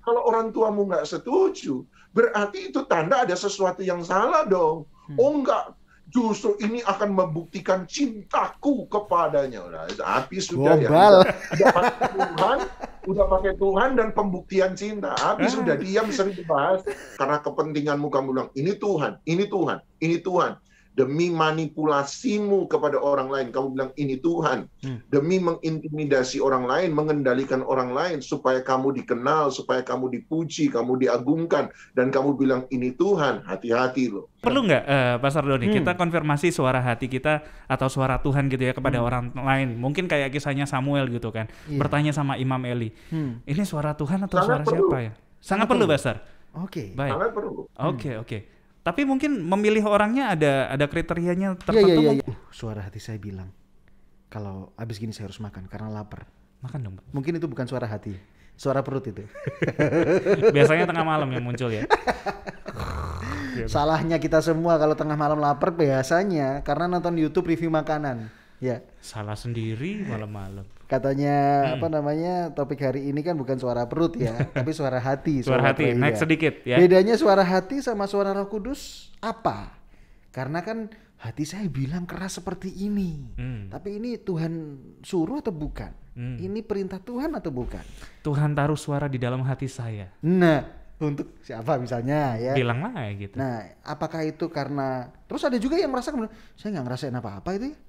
Kalau orang tuamu nggak setuju, berarti itu tanda ada sesuatu yang salah dong. Oh enggak, justru ini akan membuktikan cintaku kepadanya. Nah, habis sudah ya, Gombal. udah pakai Tuhan dan pembuktian cinta. Habis sudah diam sering dibahas karena kepentinganmu kamu bilang ini Tuhan, ini Tuhan, ini Tuhan. Demi manipulasimu kepada orang lain, kamu bilang ini Tuhan. Demi mengintimidasi orang lain, mengendalikan orang lain, supaya kamu dikenal, supaya kamu dipuji, kamu diagungkan, dan kamu bilang ini Tuhan. Hati-hati loh. Perlu nggak, Pastor Doni, kita konfirmasi suara hati kita atau suara Tuhan gitu ya kepada orang lain. Mungkin kayak kisahnya Samuel gitu kan, bertanya sama Imam Eli, ini suara Tuhan atau Sangat suara perlu. siapa ya? Sangat perlu, Pastor. Oke. Baik. Sangat perlu. Oke. Tapi mungkin memilih orangnya ada kriterianya Iya, tertentu. iya. Suara hati saya bilang, kalau habis gini saya harus makan karena lapar. Makan dong, Pak. Mungkin itu bukan suara hati, suara perut itu. Biasanya tengah malam yang muncul ya. Salahnya kita semua kalau tengah malam lapar biasanya karena nonton YouTube review makanan. Ya. Salah sendiri malam-malam. Katanya topik hari ini kan bukan suara perut ya, tapi suara hati. Suara hati, naik sedikit ya. Bedanya suara hati sama suara Roh Kudus apa? Karena kan hati saya bilang keras seperti ini, tapi ini Tuhan suruh atau bukan? Ini perintah Tuhan atau bukan? Tuhan taruh suara di dalam hati saya. Nah, untuk siapa misalnya ya? Bilang lah gitu. Nah, apakah itu karena terus ada juga yang merasa kemudian saya nggak ngerasain apa-apa itu ya?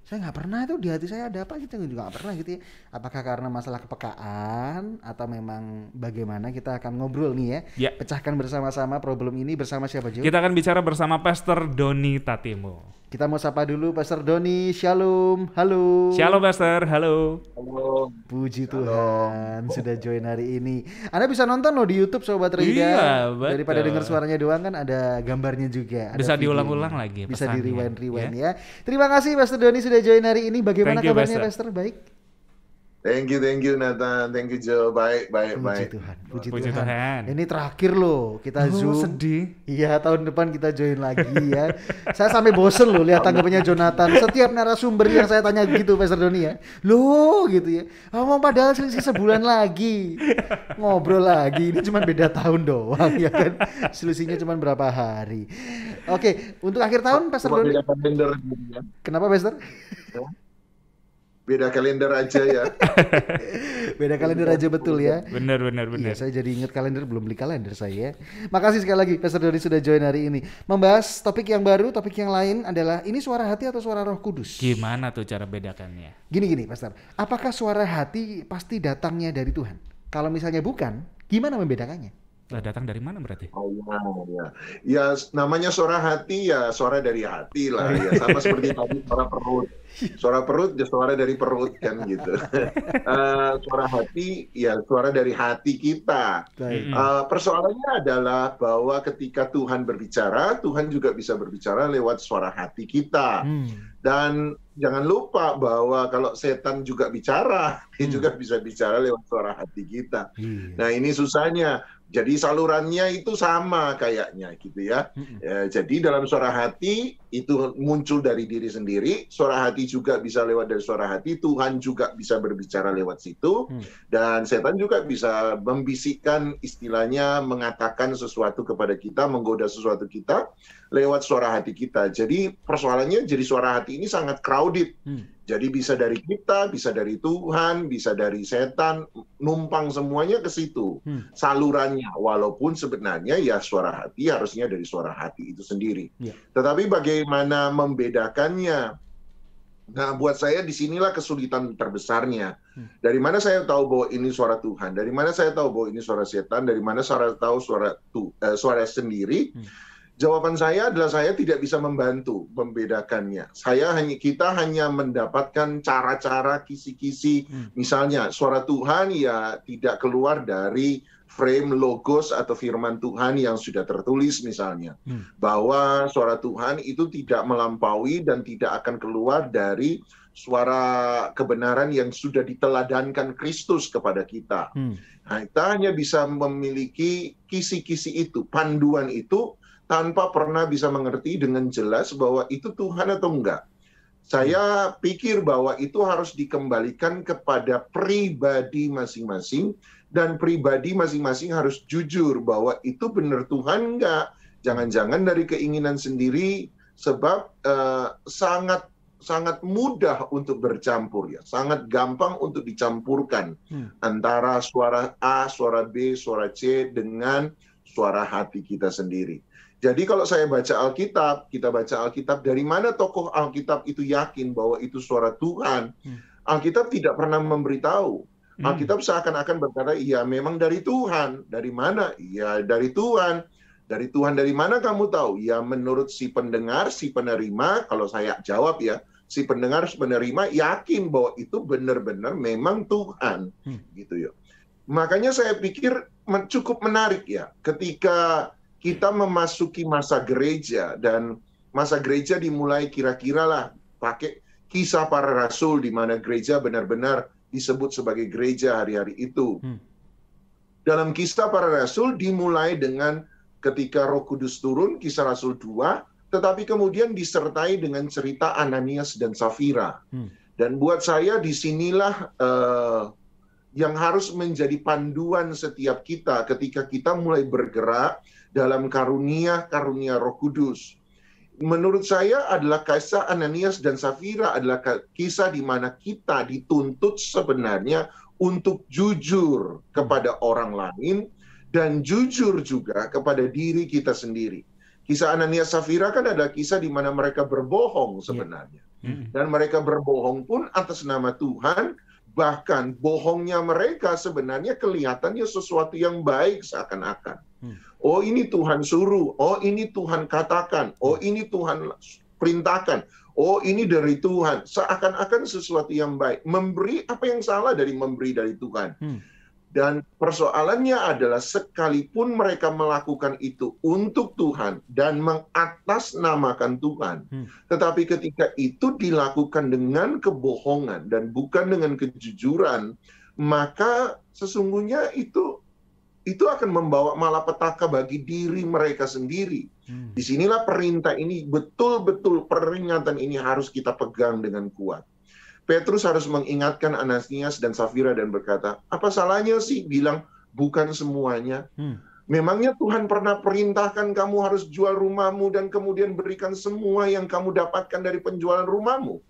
Saya nggak pernah itu di hati saya ada apa gitu, juga nggak pernah gitu ya. Apakah karena masalah kepekaan atau memang bagaimana? Kita akan ngobrol nih ya. Pecahkan bersama-sama problem ini bersama siapa Jo? Kita akan bicara bersama Pastor Doni Tatimo. Kita mau sapa dulu Pastor Doni. Shalom, halo. Shalom Pastor, halo. Halo. Puji Tuhan sudah join hari ini. Anda bisa nonton loh di YouTube Sobat Rida. Iya, betul. Daripada dengar suaranya doang kan ada gambarnya juga. Bisa ada diulang-ulang lagi. Bisa di rewind ya. Terima kasih Pastor Doni sudah join hari ini. Bagaimana kabarnya Pastor? Baik. Thank you Nathan, thank you Joe, baik. Puji Tuhan. Ini terakhir loh kita Zoom. Sedih. Iya, tahun depan kita join lagi ya. Saya sampai bosen loh lihat tanggapannya Jonathan. Setiap narasumber yang saya tanya gitu Pastor Doni ya, loh gitu ya. Ngomong padahal selisih sebulan lagi, ngobrol lagi. Ini cuma beda tahun doang ya kan. Selisihnya cuma berapa hari. Oke, untuk akhir tahun Pastor Doni. Beda kalender gitu ya. Kenapa Pastor? Beda kalender aja ya. Beda kalender aja betul ya. Benar. Iya, saya jadi ingat kalender, belum beli kalender saya. Makasih sekali lagi Pastor Doni sudah join hari ini. Membahas topik yang baru, topik yang lain adalah ini suara hati atau suara Roh Kudus? Gimana tuh cara bedakannya? Gini Pastor, apakah suara hati pasti datangnya dari Tuhan? Kalau misalnya bukan, gimana membedakannya? Datang dari mana berarti? Oh ya. Ya namanya suara hati ya suara dari hati lah ya, sama seperti tadi suara perut. Suara perut ya suara dari perut kan gitu. Suara hati ya suara dari hati kita. Persoalannya adalah bahwa ketika Tuhan berbicara, Tuhan juga bisa berbicara lewat suara hati kita. Dan jangan lupa bahwa kalau setan juga bicara, dia juga bisa bicara lewat suara hati kita. Nah ini susahnya. Jadi salurannya itu sama kayaknya gitu ya. Jadi dalam suara hati itu muncul dari diri sendiri. Suara hati juga bisa lewat dari suara hati. Tuhan juga bisa berbicara lewat situ. Dan setan juga bisa membisikkan, istilahnya mengatakan sesuatu kepada kita, menggoda sesuatu kita lewat suara hati kita. Jadi persoalannya jadi suara hati ini sangat crowded. Jadi bisa dari kita, bisa dari Tuhan, bisa dari setan, numpang semuanya ke situ salurannya. Walaupun sebenarnya ya suara hati harusnya dari suara hati itu sendiri. Tetapi bagaimana membedakannya? Nah, buat saya disinilah kesulitan terbesarnya. Dari mana saya tahu bahwa ini suara Tuhan? Dari mana saya tahu bahwa ini suara setan? Dari mana saya tahu suara sendiri? Jawaban saya adalah saya tidak bisa membantu membedakannya. Kita hanya mendapatkan cara-cara kisi-kisi. Misalnya suara Tuhan ya tidak keluar dari frame logos atau firman Tuhan yang sudah tertulis misalnya. Bahwa suara Tuhan itu tidak melampaui dan tidak akan keluar dari suara kebenaran yang sudah diteladankan Kristus kepada kita. Nah, kita hanya bisa memiliki kisi-kisi itu, panduan itu, tanpa pernah bisa mengerti dengan jelas bahwa itu Tuhan atau enggak. Saya pikir bahwa itu harus dikembalikan kepada pribadi masing-masing Dan pribadi masing-masing harus jujur bahwa itu benar Tuhan nggak. Jangan-jangan dari keinginan sendiri, sebab sangat sangat mudah untuk bercampur ya, sangat gampang untuk dicampurkan antara suara A, suara B, suara C dengan suara hati kita sendiri. Jadi kalau saya baca Alkitab, kita baca Alkitab, dari mana tokoh Alkitab itu yakin bahwa itu suara Tuhan? Alkitab tidak pernah memberitahu. Alkitab seakan-akan berkata, iya memang dari Tuhan. Dari mana? Iya dari Tuhan. Dari Tuhan dari mana kamu tahu? Ya menurut si pendengar, si penerima, kalau saya jawab ya, si pendengar, si penerima yakin bahwa itu benar-benar memang Tuhan. Gitu ya. Makanya saya pikir cukup menarik ya, ketika kita memasuki masa gereja, dan masa gereja dimulai kira-kira lah pakai Kisah Para Rasul, di mana gereja benar-benar disebut sebagai gereja hari-hari itu. Dalam Kisah Para Rasul dimulai dengan ketika Roh Kudus turun, Kisah Rasul 2, tetapi kemudian disertai dengan cerita Ananias dan Safira. Dan buat saya disinilah yang harus menjadi panduan setiap kita ketika kita mulai bergerak dalam karunia-karunia Roh Kudus. Menurut saya adalah kisah Ananias dan Safira adalah kisah di mana kita dituntut sebenarnya untuk jujur kepada orang lain dan jujur juga kepada diri kita sendiri. Kisah Ananias Safira kan adalah kisah di mana mereka berbohong sebenarnya. Dan mereka berbohong pun atas nama Tuhan, bahkan bohongnya mereka sebenarnya kelihatannya sesuatu yang baik seakan-akan. Oh ini Tuhan suruh, oh ini Tuhan katakan, oh ini Tuhan perintahkan, oh ini dari Tuhan. Seakan-akan sesuatu yang baik. Memberi, apa yang salah dari memberi dari Tuhan? Dan persoalannya adalah sekalipun mereka melakukan itu untuk Tuhan dan mengatasnamakan Tuhan, tetapi ketika itu dilakukan dengan kebohongan dan bukan dengan kejujuran, maka sesungguhnya itu akan membawa malapetaka bagi diri mereka sendiri. Disinilah perintah ini, betul-betul peringatan ini harus kita pegang dengan kuat. Petrus harus mengingatkan Ananias dan Safira dan berkata, apa salahnya sih bilang bukan semuanya? Memangnya Tuhan pernah perintahkan kamu harus jual rumahmu dan kemudian berikan semua yang kamu dapatkan dari penjualan rumahmu?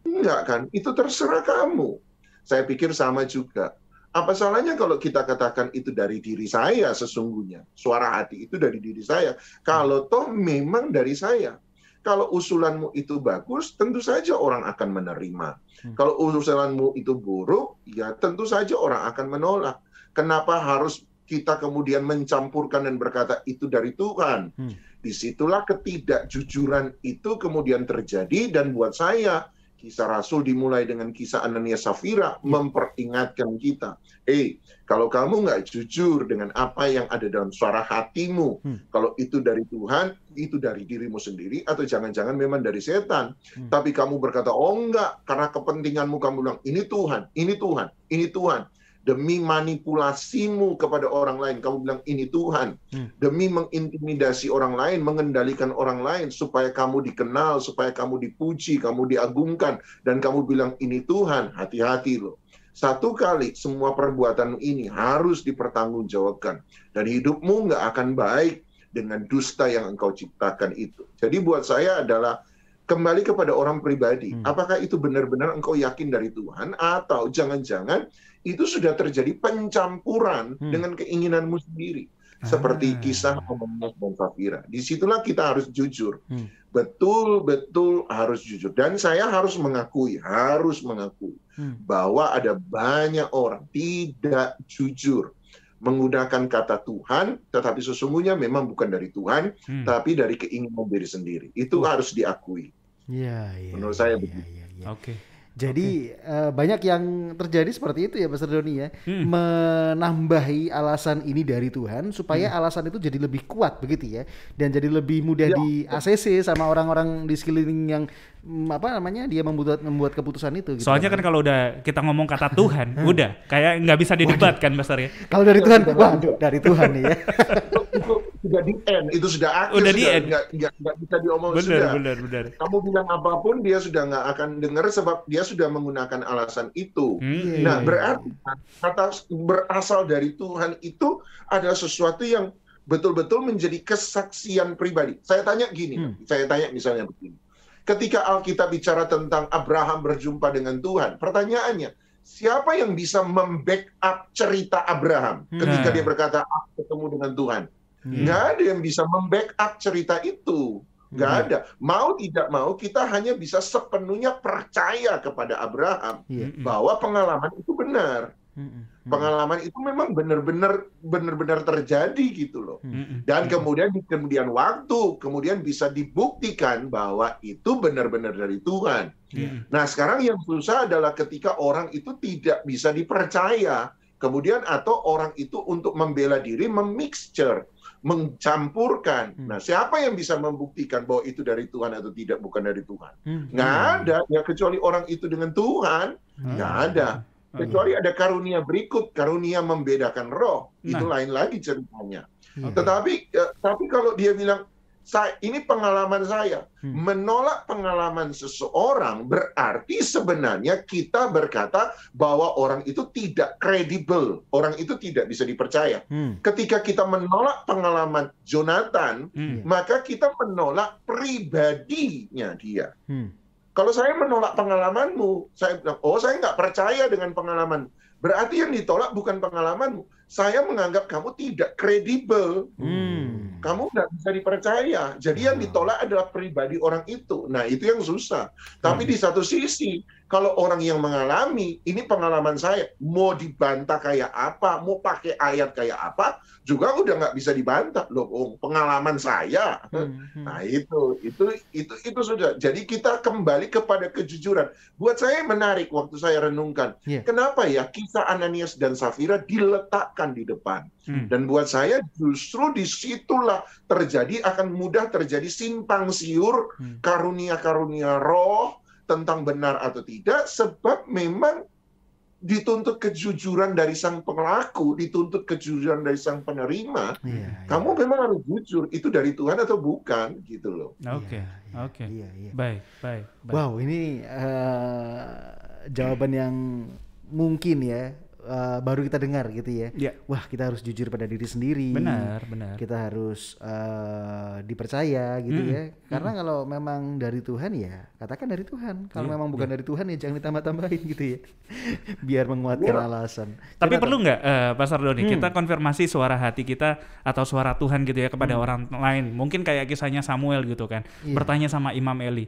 Enggak kan? Itu terserah kamu. Saya pikir sama juga. Apa salahnya kalau kita katakan itu dari diri saya sesungguhnya? Suara hati itu dari diri saya. Kalau toh memang dari saya. Kalau usulanmu itu bagus, tentu saja orang akan menerima. Kalau usulanmu itu buruk, ya tentu saja orang akan menolak. Kenapa harus kita kemudian mencampurkan dan berkata itu dari Tuhan? Disitulah ketidakjujuran itu kemudian terjadi, dan buat saya, Kisah Rasul dimulai dengan kisah Ananias Safira memperingatkan kita. Kalau kamu nggak jujur dengan apa yang ada dalam suara hatimu, kalau itu dari Tuhan, itu dari dirimu sendiri, atau jangan-jangan memang dari setan. Tapi kamu berkata, oh enggak, karena kepentinganmu kamu bilang, ini Tuhan, ini Tuhan, ini Tuhan. Demi manipulasimu kepada orang lain, kamu bilang ini Tuhan. Demi mengintimidasi orang lain, mengendalikan orang lain, supaya kamu dikenal, supaya kamu dipuji, kamu diagungkan, dan kamu bilang ini Tuhan. Hati-hati loh. Satu kali semua perbuatan ini harus dipertanggungjawabkan. Dan hidupmu nggak akan baik dengan dusta yang engkau ciptakan itu. Jadi buat saya adalah kembali kepada orang pribadi. Apakah itu benar-benar engkau yakin dari Tuhan, atau jangan-jangan itu sudah terjadi pencampuran dengan keinginanmu sendiri. Seperti kisah Ananias dan Safira. Disitulah kita harus jujur. Betul-betul harus jujur. Dan saya harus mengakui bahwa ada banyak orang tidak jujur menggunakan kata Tuhan, tetapi sesungguhnya memang bukan dari Tuhan, tapi dari keinginan diri sendiri. Itu harus diakui. Menurut saya begitu. Oke. Jadi banyak yang terjadi seperti itu ya Pastor Doni ya, menambahi alasan ini dari Tuhan supaya alasan itu jadi lebih kuat begitu ya, dan jadi lebih mudah di ACC sama orang-orang di sekeliling yang dia membuat keputusan itu. Gitu. Soalnya kan kalau udah kita ngomong kata Tuhan, udah kayak nggak bisa didebat kan Pastor ya. Kalau dari Tuhan, wah dari Tuhan nih ya. sudah di end, itu sudah akhir, Udah di sudah end. nggak bisa diomong, Benar, sudah. benar. Kamu bilang apapun dia sudah nggak akan dengar sebab dia sudah menggunakan alasan itu. Nah, berarti kata berasal dari Tuhan itu adalah sesuatu yang betul-betul menjadi kesaksian pribadi. Saya tanya gini, saya tanya misalnya begini. Ketika Alkitab bicara tentang Abraham berjumpa dengan Tuhan, pertanyaannya, siapa yang bisa membackup cerita Abraham ketika dia berkata, aku ketemu dengan Tuhan? Nggak ada yang bisa membackup cerita itu. Nggak ada. Mau tidak mau, kita hanya bisa sepenuhnya percaya kepada Abraham bahwa pengalaman itu benar. Pengalaman itu memang benar-benar terjadi gitu loh. Dan kemudian di kemudian waktu, kemudian bisa dibuktikan bahwa itu benar-benar dari Tuhan. Nah, sekarang yang susah adalah ketika orang itu tidak bisa dipercaya. Kemudian atau orang itu untuk membela diri memixture, mencampurkan. Nah, siapa yang bisa membuktikan bahwa itu dari Tuhan atau tidak, bukan dari Tuhan? Nggak ada. Ya, kecuali orang itu dengan Tuhan, nggak ada. Kecuali ada karunia berikut, karunia membedakan roh. Itu lain lagi ceritanya. Tetapi kalau dia bilang, ini pengalaman saya. Menolak pengalaman seseorang berarti sebenarnya kita berkata bahwa orang itu tidak kredibel. Orang itu tidak bisa dipercaya. Ketika kita menolak pengalaman Jonathan, maka kita menolak pribadinya dia. Kalau saya menolak pengalamanmu, saya bilang, oh saya nggak percaya dengan pengalaman. Berarti yang ditolak bukan pengalamanmu. Saya menganggap kamu tidak kredibel. Kamu nggak bisa dipercaya. Jadi yang ditolak adalah pribadi orang itu. Nah, itu yang susah. Tapi di satu sisi, kalau orang yang mengalami, ini pengalaman saya, mau dibantah kayak apa, mau pakai ayat kayak apa, juga udah nggak bisa dibantah. Loh, pengalaman saya. Nah, itu sudah. Jadi kita kembali kepada kejujuran. Buat saya menarik waktu saya renungkan. Kenapa ya kisah Ananias dan Safira diletakkan di depan? Dan buat saya justru disitulah akan mudah terjadi simpang siur karunia-karunia roh tentang benar atau tidak, sebab memang dituntut kejujuran dari sang pelaku, dituntut kejujuran dari sang penerima. Kamu memang harus jujur, itu dari Tuhan atau bukan, gitu loh. Oke. Baik. Wow, ini jawaban yang mungkin ya baru kita dengar gitu ya. Wah, kita harus jujur pada diri sendiri. Benar. Kita harus dipercaya gitu ya. Karena kalau memang dari Tuhan ya katakan dari Tuhan. Kalau memang bukan dari Tuhan ya jangan ditambah-tambahin gitu ya. Biar menguatkan alasan. Tapi perlu nggak Pastor Doni kita konfirmasi suara hati kita atau suara Tuhan gitu ya kepada orang lain. Mungkin kayak kisahnya Samuel gitu kan. Bertanya sama Imam Eli.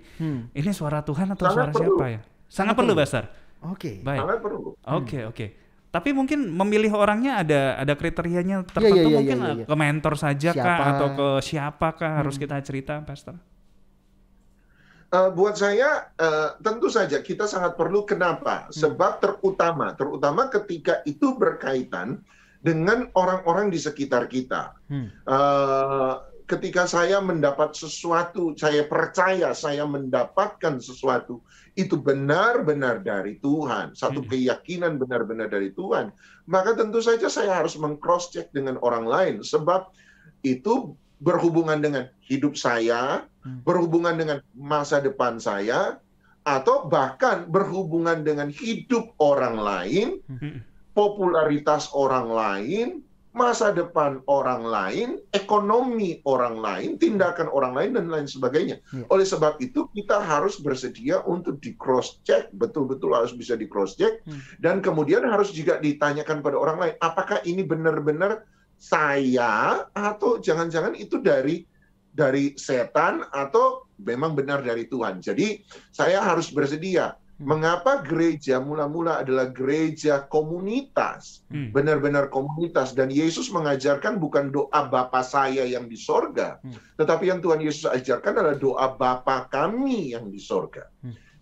Ini suara Tuhan atau suara siapa ya? Sangat perlu, Pastor. Oke. Baik. Sangat perlu. Oke. Tapi mungkin memilih orangnya ada kriterianya tertentu, mungkin ke mentor saja kah atau ke siapa kah harus kita cerita, Pastor? Buat saya tentu saja kita sangat perlu. Kenapa? Sebab terutama ketika itu berkaitan dengan orang-orang di sekitar kita. Ketika saya mendapat sesuatu, saya percaya saya mendapatkan sesuatu, itu benar-benar dari Tuhan, satu keyakinan benar-benar dari Tuhan, maka tentu saja saya harus meng-cross-check dengan orang lain, sebab itu berhubungan dengan hidup saya, berhubungan dengan masa depan saya, atau bahkan berhubungan dengan hidup orang lain, popularitas orang lain, masa depan orang lain, ekonomi orang lain, tindakan orang lain, dan lain sebagainya. Oleh sebab itu, kita harus bersedia untuk di-cross-check, betul-betul harus bisa di-cross-check, dan kemudian harus juga ditanyakan pada orang lain, apakah ini benar-benar saya, atau jangan-jangan itu dari setan, atau memang benar dari Tuhan. Jadi, saya harus bersedia. Mengapa gereja mula-mula adalah gereja komunitas, benar-benar komunitas, dan Yesus mengajarkan bukan doa Bapa saya yang di sorga, tetapi yang Tuhan Yesus ajarkan adalah doa Bapa kami yang di sorga.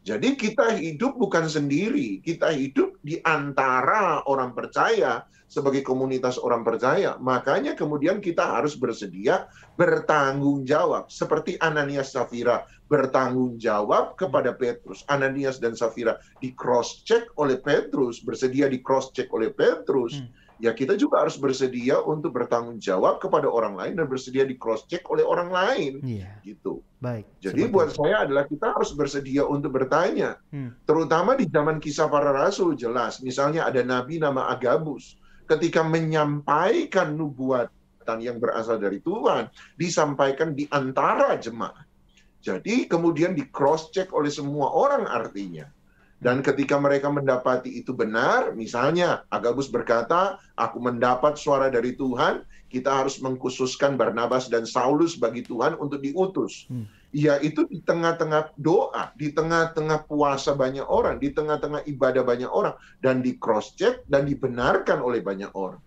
Jadi kita hidup bukan sendiri, kita hidup di antara orang percaya sebagai komunitas orang percaya. Makanya kemudian kita harus bersedia bertanggung jawab, seperti Ananias Safira bertanggung jawab kepada Petrus. Ananias dan Safira di cross check oleh Petrus, bersedia di cross check oleh Petrus. ya kita juga harus bersedia untuk bertanggung jawab kepada orang lain dan bersedia di cross check oleh orang lain. Gitu. Baik. Jadi buat saya adalah kita harus bersedia untuk bertanya. Terutama di zaman Kisah Para Rasul jelas. Misalnya ada nabi nama Agabus. Ketika menyampaikan nubuatan yang berasal dari Tuhan, disampaikan di antara jemaat. Jadi kemudian di cross check oleh semua orang artinya. Dan ketika mereka mendapati itu benar, misalnya Agabus berkata, aku mendapat suara dari Tuhan, kita harus mengkhususkan Barnabas dan Saulus bagi Tuhan untuk diutus. Ya itu di tengah-tengah doa, di tengah-tengah puasa banyak orang, di tengah-tengah ibadah banyak orang, dan di cross check dan dibenarkan oleh banyak orang.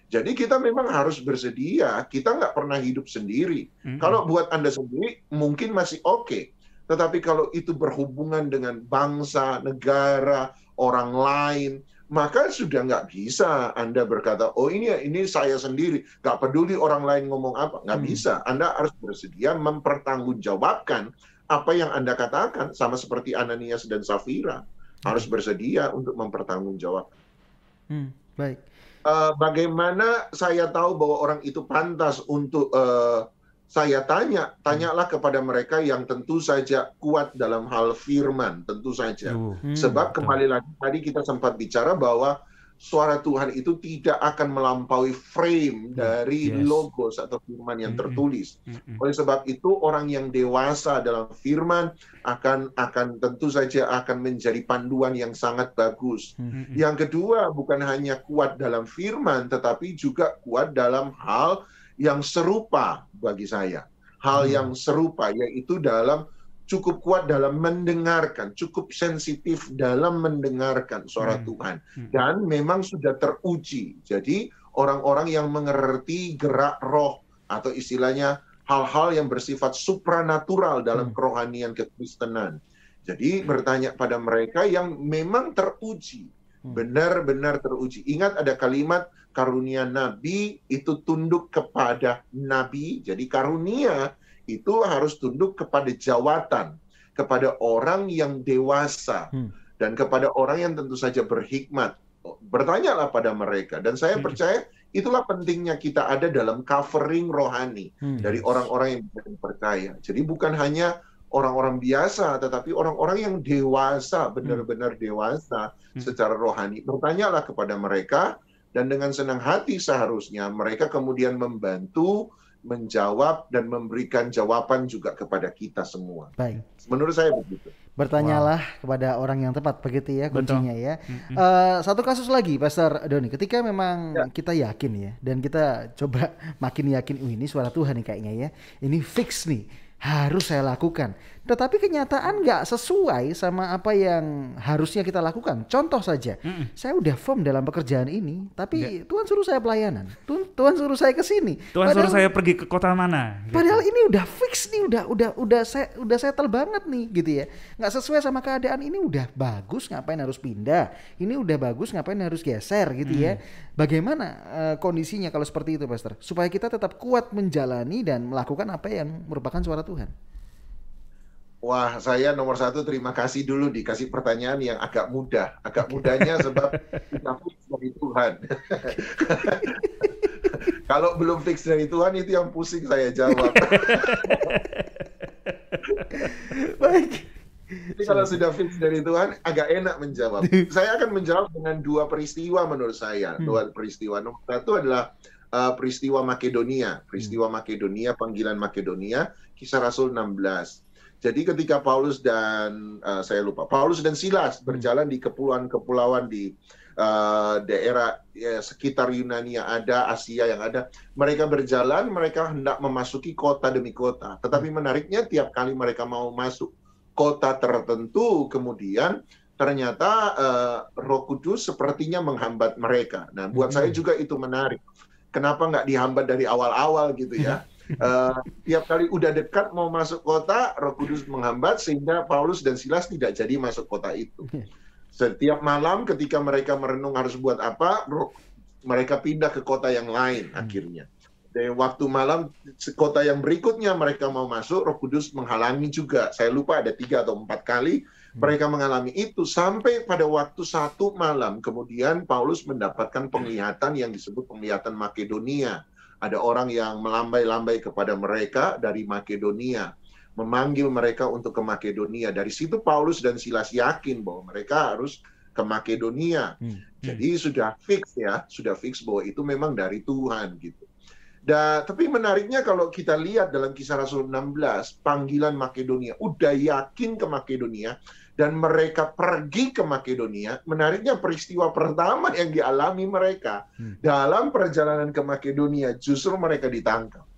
Jadi kita memang harus bersedia, kita nggak pernah hidup sendiri. Kalau buat Anda sendiri mungkin masih oke. Tetapi kalau itu berhubungan dengan bangsa, negara, orang lain, maka sudah nggak bisa Anda berkata, oh ini saya sendiri, nggak peduli orang lain ngomong apa. Nggak bisa. Anda harus bersedia mempertanggungjawabkan apa yang Anda katakan, sama seperti Ananias dan Safira. Harus bersedia untuk mempertanggungjawabkan. Baik. Bagaimana saya tahu bahwa orang itu pantas untuk... saya tanyalah kepada mereka yang tentu saja kuat dalam hal firman, tentu saja. Sebab kembali lagi tadi kita sempat bicara bahwa suara Tuhan itu tidak akan melampaui frame dari logos atau firman yang tertulis. Oleh sebab itu orang yang dewasa dalam firman akan tentu saja akan menjadi panduan yang sangat bagus. Yang kedua, bukan hanya kuat dalam firman, tetapi juga kuat dalam hal yang serupa bagi saya. Hal yang serupa yaitu cukup kuat dalam mendengarkan, cukup sensitif dalam mendengarkan suara Tuhan. Dan memang sudah teruji. Jadi orang-orang yang mengerti gerak roh atau istilahnya hal-hal yang bersifat supranatural dalam kerohanian kekristenan. Jadi bertanya pada mereka yang memang teruji. Benar-benar teruji. Ingat ada kalimat karunia nabi itu tunduk kepada nabi. Jadi karunia itu harus tunduk kepada jawatan, kepada orang yang dewasa, dan kepada orang yang tentu saja berhikmat. Bertanyalah pada mereka. Dan saya percaya itulah pentingnya kita ada dalam covering rohani dari orang-orang yang percaya. Jadi bukan hanya orang-orang biasa, tetapi orang-orang yang dewasa, benar-benar dewasa secara rohani. Bertanyalah kepada mereka, dan dengan senang hati seharusnya mereka kemudian membantu, menjawab, dan memberikan jawaban juga kepada kita semua. Baik. Menurut saya begitu. Bertanyalah kepada orang yang tepat, begitu ya kuncinya ya. Satu kasus lagi, Pastor Doni. Ketika memang kita yakin ya, dan kita coba makin yakin, ini suara Tuhan nih kayaknya ya. Ini fix nih, harus saya lakukan. Tetapi kenyataan nggak sesuai sama apa yang harusnya kita lakukan. Contoh saja, saya udah firm dalam pekerjaan ini, tapi Tuhan suruh saya pelayanan, Tuhan suruh saya ke sini, Tuhan suruh saya pergi ke kota mana. Gitu. Padahal ini udah fix nih, udah settle banget nih, gitu ya. Nggak sesuai sama keadaan ini, udah bagus, ngapain harus pindah? Ini udah bagus, ngapain harus geser, gitu ya. Bagaimana kondisinya kalau seperti itu, Pastor? Supaya kita tetap kuat menjalani dan melakukan apa yang merupakan suara Tuhan. Wah, saya nomor satu terima kasih dulu dikasih pertanyaan yang agak mudah. Agak mudahnya sebab kita fix dari Tuhan. Kalau belum fix dari Tuhan itu yang pusing saya jawab. Baik. Jadi kalau sudah fix dari Tuhan agak enak menjawab. Saya akan menjawab dengan dua peristiwa menurut saya. Dua peristiwa. Nomor satu adalah peristiwa Makedonia. Peristiwa Makedonia, panggilan Makedonia, Kisah Rasul 16. Jadi ketika Paulus dan Paulus dan Silas berjalan di kepulauan-kepulauan di daerah sekitar Yunani yang ada, Asia yang ada, mereka berjalan, mereka hendak memasuki kota demi kota. Tetapi menariknya tiap kali mereka mau masuk kota tertentu, kemudian ternyata Roh Kudus sepertinya menghambat mereka. Nah, buat saya juga itu menarik. Kenapa nggak dihambat dari awal-awal gitu ya? Tiap kali udah dekat mau masuk kota, Roh Kudus menghambat sehingga Paulus dan Silas tidak jadi masuk kota itu. Setiap malam ketika mereka merenung harus buat apa, mereka pindah ke kota yang lain akhirnya. Dan waktu malam kota yang berikutnya mereka mau masuk, Roh Kudus menghalangi juga. Saya lupa ada 3 atau 4 kali Mereka mengalami itu sampai pada waktu satu malam, kemudian Paulus mendapatkan penglihatan yang disebut penglihatan Makedonia. Ada orang yang melambai-lambai kepada mereka dari Makedonia, memanggil mereka untuk ke Makedonia. Dari situ Paulus dan Silas yakin bahwa mereka harus ke Makedonia. Jadi sudah fix bahwa itu memang dari Tuhan gitu. Tapi menariknya kalau kita lihat dalam Kisah Rasul 16, panggilan Makedonia, udah yakin ke Makedonia, dan mereka pergi ke Makedonia. Menariknya peristiwa pertama yang dialami mereka dalam perjalanan ke Makedonia, justru mereka ditangkap.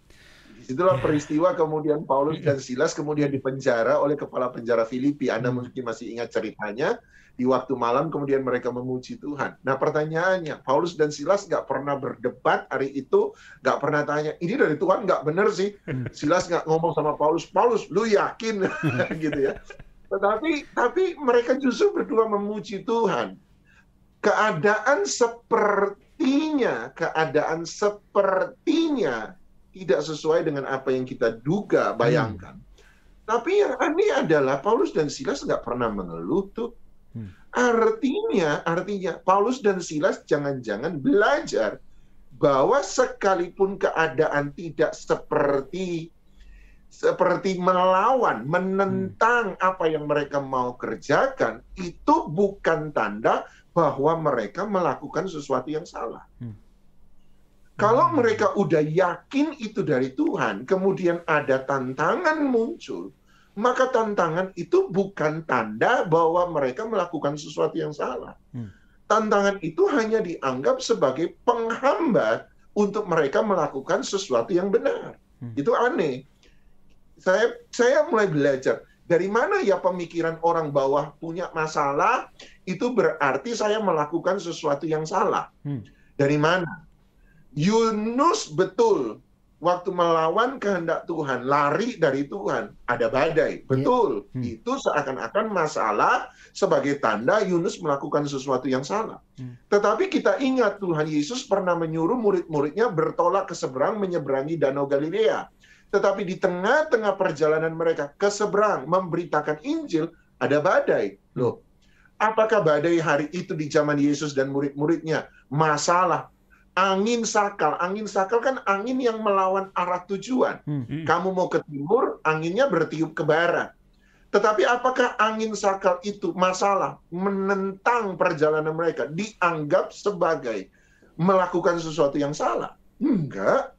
Disitulah peristiwa kemudian Paulus dan Silas kemudian dipenjara oleh kepala penjara Filipi. Anda mungkin masih ingat ceritanya. Di waktu malam kemudian mereka memuji Tuhan. Nah pertanyaannya, Paulus dan Silas nggak pernah berdebat hari itu, nggak pernah tanya, ini dari Tuhan nggak benar sih. Silas nggak ngomong sama Paulus, lu yakin? Gitu ya. Tapi mereka justru berdua memuji Tuhan. Keadaan sepertinya tidak sesuai dengan apa yang kita duga, bayangkan. Tapi yang aneh adalah Paulus dan Silas nggak pernah mengeluh tuh. Artinya Paulus dan Silas jangan-jangan belajar bahwa sekalipun keadaan tidak seperti melawan, menentang apa yang mereka mau kerjakan, itu bukan tanda bahwa mereka melakukan sesuatu yang salah. Kalau mereka udah yakin itu dari Tuhan, kemudian ada tantangan muncul, maka tantangan itu bukan tanda bahwa mereka melakukan sesuatu yang salah. Tantangan itu hanya dianggap sebagai penghambat untuk mereka melakukan sesuatu yang benar. Itu aneh. Saya mulai belajar, dari mana ya pemikiran orang bawah punya masalah, itu berarti saya melakukan sesuatu yang salah. Dari mana? Yunus betul. Waktu melawan kehendak Tuhan, lari dari Tuhan, ada badai. Betul, itu seakan-akan masalah sebagai tanda Yunus melakukan sesuatu yang salah. Tetapi kita ingat Tuhan Yesus pernah menyuruh murid-muridnya bertolak ke seberang menyeberangi Danau Galilea. Tetapi di tengah-tengah perjalanan mereka ke seberang memberitakan Injil, ada badai. Loh, apakah badai hari itu di zaman Yesus dan murid-muridnya masalah? Angin sakal kan angin yang melawan arah tujuan. Kamu mau ke timur, anginnya bertiup ke barat. Tetapi apakah angin sakal itu masalah menentang perjalanan mereka, dianggap sebagai melakukan sesuatu yang salah? Enggak.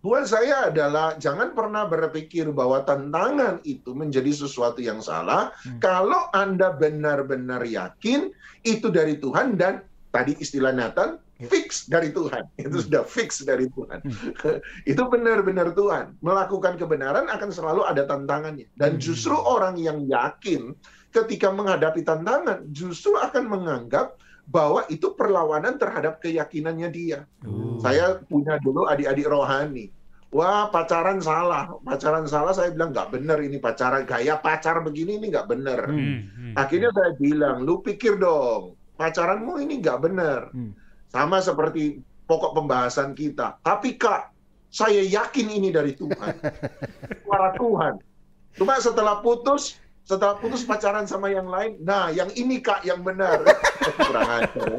Buat saya adalah jangan pernah berpikir bahwa tantangan itu menjadi sesuatu yang salah. Kalau Anda benar-benar yakin itu dari Tuhan, dan tadi istilah Nathan, fix dari Tuhan. Itu sudah fix dari Tuhan. Itu benar-benar Tuhan. Melakukan kebenaran akan selalu ada tantangannya. Dan justru orang yang yakin ketika menghadapi tantangan justru akan menganggap bahwa itu perlawanan terhadap keyakinannya dia. Saya punya dulu adik-adik rohani. Wah, pacaran salah. Pacaran salah, saya bilang nggak benar ini pacaran. Gaya pacar begini ini nggak benar. Akhirnya saya bilang, lu pikir dong, pacaranmu ini nggak benar. Sama seperti pokok pembahasan kita. Tapi Kak, saya yakin ini dari Tuhan. Suara Tuhan. Cuma setelah putus pacaran sama yang lain, nah yang ini Kak yang benar. Kurang ajar.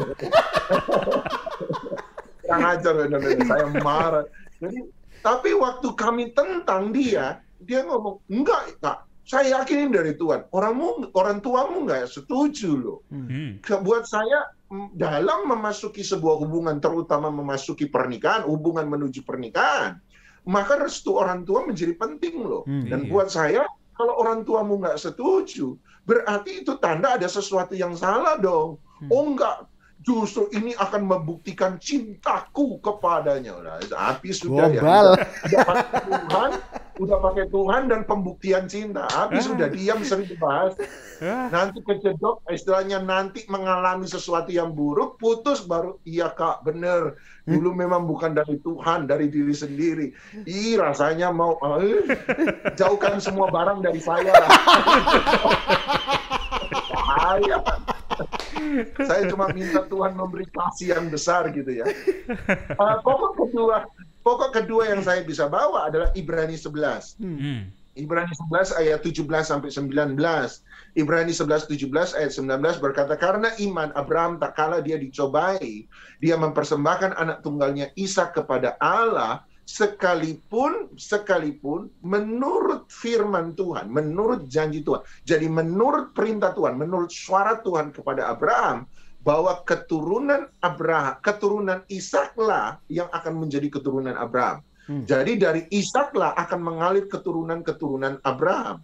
Kurang ajar, benar-benar. Saya marah. Jadi, tapi waktu kami tentang dia ngomong, enggak Kak, saya yakin ini dari Tuhan. Orang tuamu nggak setuju loh. Buat saya, dalam memasuki sebuah hubungan, terutama memasuki pernikahan, hubungan menuju pernikahan, maka restu orang tua menjadi penting loh. Dan buat saya, kalau orang tuamu nggak setuju, berarti itu tanda ada sesuatu yang salah dong. Oh enggak, justru ini akan membuktikan cintaku kepadanya. Nah, habis sudah ya. Udah pakai Tuhan dan pembuktian cinta. Habis sudah diam sering dibahas. Nanti kejedok, istilahnya nanti mengalami sesuatu yang buruk, putus baru, iya Kak, bener. Dulu memang bukan dari Tuhan, dari diri sendiri. Rasanya mau, jauhkan semua barang dari saya. Bahaya. Saya cuma minta Tuhan memberi kasih yang besar gitu ya. Pokok kedua yang saya bisa bawa adalah Ibrani 11. Ibrani 11 ayat 17 sampai 19. Ibrani 11:17 ayat 19 berkata, karena iman Abraham tak kala dia dicobai, dia mempersembahkan anak tunggalnya Ishak kepada Allah, sekalipun menurut firman Tuhan, menurut janji Tuhan. Jadi menurut perintah Tuhan, menurut suara Tuhan kepada Abraham, bahwa keturunan Ishaklah yang akan menjadi keturunan Abraham. Jadi dari Ishaklah akan mengalir keturunan-keturunan Abraham.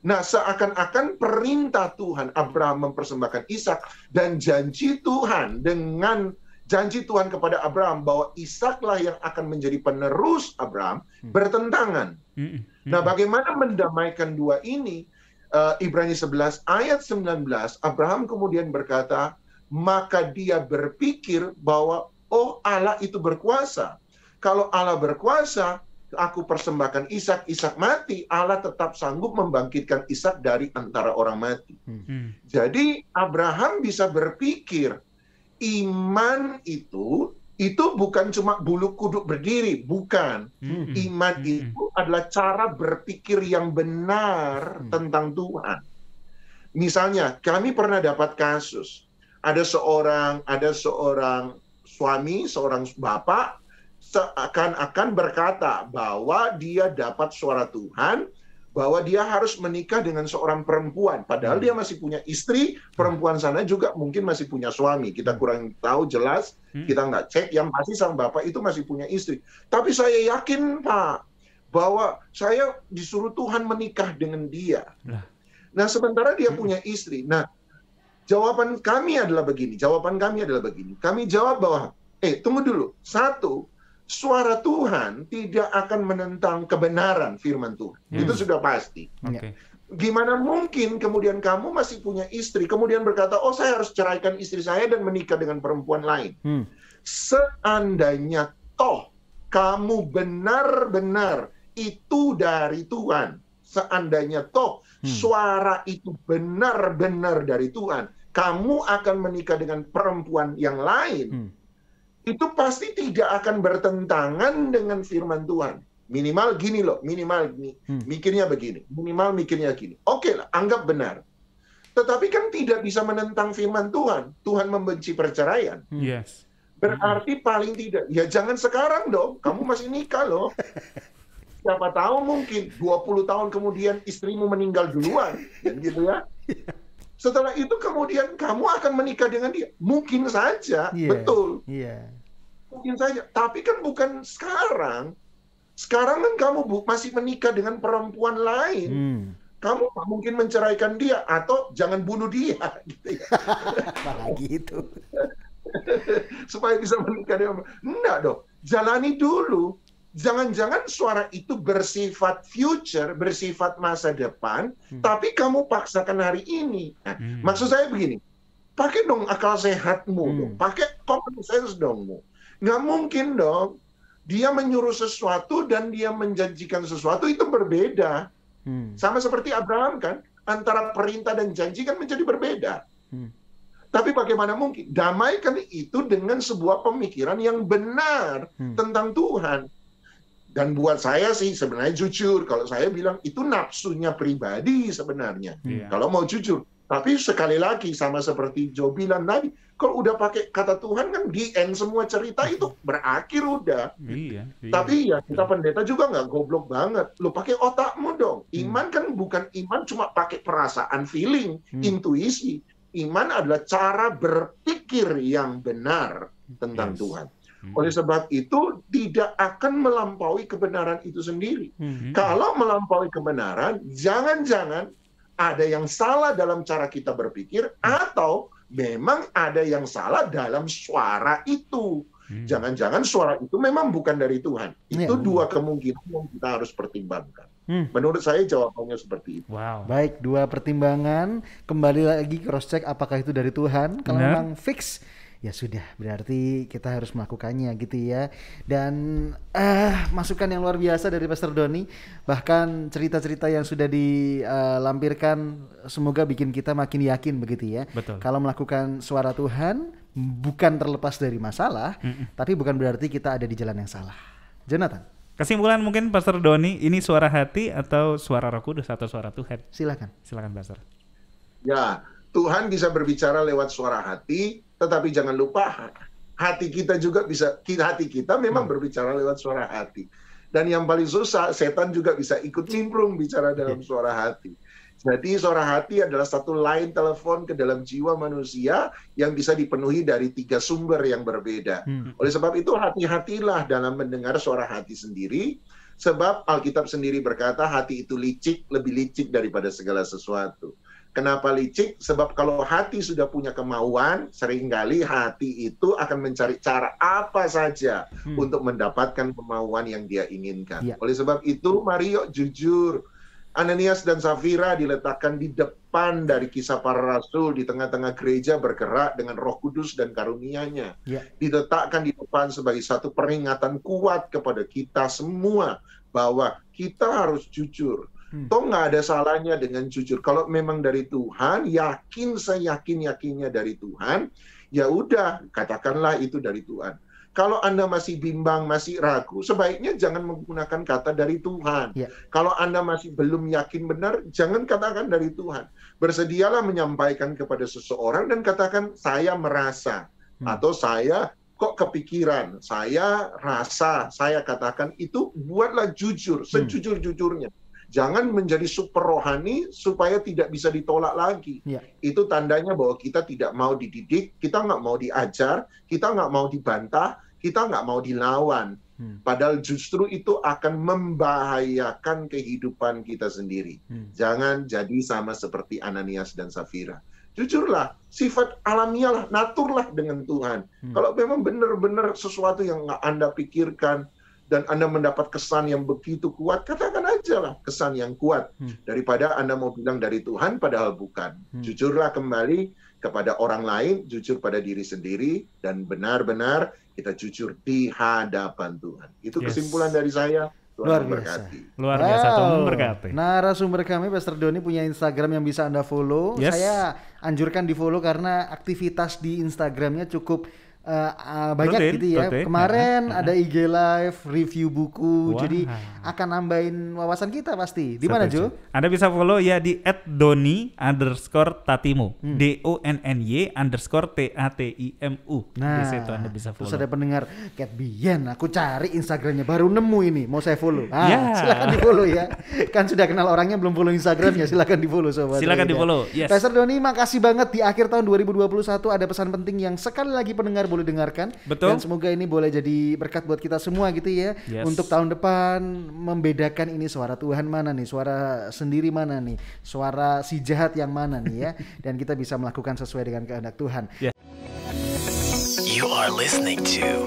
Nah, seakan-akan perintah Tuhan Abraham mempersembahkan Ishak, dan janji Tuhan dengan janji Tuhan kepada Abraham bahwa Ishaklah yang akan menjadi penerus Abraham bertentangan. Nah, bagaimana mendamaikan dua ini? Ibrani 11 ayat 19, Abraham kemudian berkata, maka dia berpikir bahwa Allah itu berkuasa. Kalau Allah berkuasa, aku persembahkan Ishak mati, Allah tetap sanggup membangkitkan Ishak dari antara orang mati. Jadi Abraham bisa berpikir, iman itu bukan cuma bulu kuduk berdiri, bukan. Iman itu adalah cara berpikir yang benar tentang Tuhan. Misalnya, kami pernah dapat kasus, ada seorang suami, seorang bapak, seakan-akan berkata bahwa dia dapat suara Tuhan, bahwa dia harus menikah dengan seorang perempuan. Padahal dia masih punya istri, perempuan sana juga mungkin masih punya suami. Kita kurang tahu jelas, kita nggak cek, yang pasti sang bapak itu masih punya istri. Tapi saya yakin, Pak, bahwa saya disuruh Tuhan menikah dengan dia. Nah, sementara dia punya istri. Nah, jawaban kami adalah begini. Kami jawab bahwa, tunggu dulu. Satu, suara Tuhan tidak akan menentang kebenaran firman Tuhan. Itu sudah pasti. Gimana mungkin kemudian kamu masih punya istri, kemudian berkata, saya harus ceraikan istri saya dan menikah dengan perempuan lain. Seandainya toh kamu benar-benar itu dari Tuhan, seandainya toh suara itu benar-benar dari Tuhan, kamu akan menikah dengan perempuan yang lain, itu pasti tidak akan bertentangan dengan firman Tuhan. Minimal gini loh, mikirnya begini, mikirnya gini. Oke lah, anggap benar. Tetapi kan tidak bisa menentang firman Tuhan. Tuhan membenci perceraian. Yes. Berarti paling tidak, ya jangan sekarang dong, kamu masih nikah loh. Siapa tahu mungkin 20 tahun kemudian istrimu meninggal duluan, dan gitu ya. Setelah itu kemudian kamu akan menikah dengan dia. Mungkin saja, betul. Mungkin saja. Tapi kan bukan sekarang. Sekarang kan kamu masih menikah dengan perempuan lain. Kamu mungkin menceraikan dia atau jangan bunuh dia. Gitu ya. gitu. Supaya bisa menikah dengan. Enggak dong. Jalani dulu. Jangan-jangan suara itu bersifat future, bersifat masa depan, tapi kamu paksakan hari ini. Nah, maksud saya begini, pakai dong akal sehatmu, pakai common sense dong. Nggak mungkin dong, dia menyuruh sesuatu dan dia menjanjikan sesuatu, itu berbeda. Sama seperti Abraham kan, antara perintah dan janji kan menjadi berbeda. Tapi bagaimana mungkin? Damaikan itu dengan sebuah pemikiran yang benar tentang Tuhan. Dan buat saya sih sebenarnya jujur, kalau saya bilang itu nafsunya pribadi sebenarnya. Kalau mau jujur. Tapi sekali lagi sama seperti Joe bilang tadi, kalau udah pakai kata Tuhan kan di end semua cerita itu berakhir udah. Tapi ya kita pendeta juga nggak goblok banget. Lo pakai otakmu dong. Iman kan bukan iman cuma pakai perasaan, feeling, intuisi. Iman adalah cara berpikir yang benar tentang Tuhan. Oleh sebab itu tidak akan melampaui kebenaran itu sendiri. Kalau melampaui kebenaran, jangan-jangan ada yang salah dalam cara kita berpikir, atau memang ada yang salah dalam suara itu. Jangan-jangan suara itu memang bukan dari Tuhan. Itu dua kemungkinan yang kita harus pertimbangkan. Menurut saya jawabannya seperti itu. Baik, dua pertimbangan. Kembali lagi cross check apakah itu dari Tuhan. Kalau memang fix, ya sudah, berarti kita harus melakukannya gitu ya. Dan masukan yang luar biasa dari Pastor Doni. Bahkan cerita-cerita yang sudah dilampirkan semoga bikin kita makin yakin begitu ya. Betul. Kalau melakukan suara Tuhan bukan terlepas dari masalah, tapi bukan berarti kita ada di jalan yang salah. Jonathan? Kesimpulan mungkin Pastor Doni, ini suara hati atau suara Roh Kudus atau suara Tuhan? Silakan Pastor. Ya, Tuhan bisa berbicara lewat suara hati, tetapi jangan lupa hati kita juga hati kita memang berbicara lewat suara hati. Dan yang paling susah, setan juga bisa ikut nimbrung bicara dalam suara hati. Jadi suara hati adalah satu line telepon ke dalam jiwa manusia yang bisa dipenuhi dari 3 sumber yang berbeda. Oleh sebab itu hati-hatilah dalam mendengar suara hati sendiri, sebab Alkitab sendiri berkata hati itu licik, lebih licik daripada segala sesuatu. Kenapa licik? Sebab kalau hati sudah punya kemauan, seringkali hati itu akan mencari cara apa saja untuk mendapatkan kemauan yang dia inginkan. Oleh sebab itu, mari yuk jujur. Ananias dan Safira diletakkan di depan dari Kisah Para Rasul, di tengah-tengah gereja bergerak dengan Roh Kudus dan karunia-Nya. Diletakkan di depan sebagai satu peringatan kuat kepada kita semua bahwa kita harus jujur. Toh nggak ada salahnya dengan jujur. Kalau memang dari Tuhan, yakin seyakin-yakinnya dari Tuhan, ya udah katakanlah itu dari Tuhan. Kalau Anda masih bimbang, masih ragu, sebaiknya jangan menggunakan kata dari Tuhan. Kalau Anda masih belum yakin benar, jangan katakan dari Tuhan. Bersedialah menyampaikan kepada seseorang dan katakan, saya merasa, atau saya kok kepikiran, saya rasa, saya katakan, itu buatlah jujur, sejujur-jujurnya. Jangan menjadi super rohani supaya tidak bisa ditolak lagi. Itu tandanya bahwa kita tidak mau dididik, kita nggak mau diajar, kita nggak mau dibantah, kita nggak mau dilawan. Padahal justru itu akan membahayakan kehidupan kita sendiri. Jangan jadi sama seperti Ananias dan Safira. Jujurlah, sifat alamiah lah, naturlah dengan Tuhan. Kalau memang benar-benar sesuatu yang nggak Anda pikirkan, dan Anda mendapat kesan yang begitu kuat, katakan aja lah kesan yang kuat. Daripada Anda mau bilang dari Tuhan, padahal bukan. Jujurlah kembali kepada orang lain, jujur pada diri sendiri, dan benar-benar kita jujur di hadapan Tuhan. Itu kesimpulan dari saya. Luar biasa. Luar biasa, Tuhan memberkati. Narasumber kami, Pastor Doni, punya Instagram yang bisa Anda follow. Saya anjurkan di follow karena aktivitas di Instagramnya cukup banyak gitu ya. Kemarin ada IG live, review buku, jadi akan nambahin wawasan kita pasti. Di mana Jo? Anda bisa follow ya di @doni_tatimu, DONNY_TATIMU. Di situ Anda bisa follow. Terus ada pendengar, Cat Bian, aku cari Instagramnya baru nemu ini, mau saya follow. Silakan di follow ya. Kan sudah kenal orangnya, belum follow Instagramnya, silakan di follow sobat. Silakan di follow. Pastor Doni, makasih banget. Di akhir tahun 2021 ada pesan penting yang sekali lagi pendengar boleh dengarkan. Betul. Dan semoga ini boleh jadi berkat buat kita semua gitu ya. Untuk tahun depan membedakan ini suara Tuhan mana nih, suara sendiri mana nih, suara si jahat yang mana nih ya. Dan kita bisa melakukan sesuai dengan kehendak Tuhan. You are listening to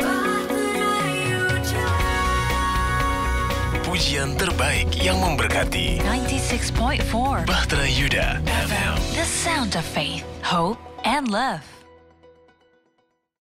pujian terbaik yang memberkati 96.4 Bahtera Yuda FM. The sound of faith, hope, and love.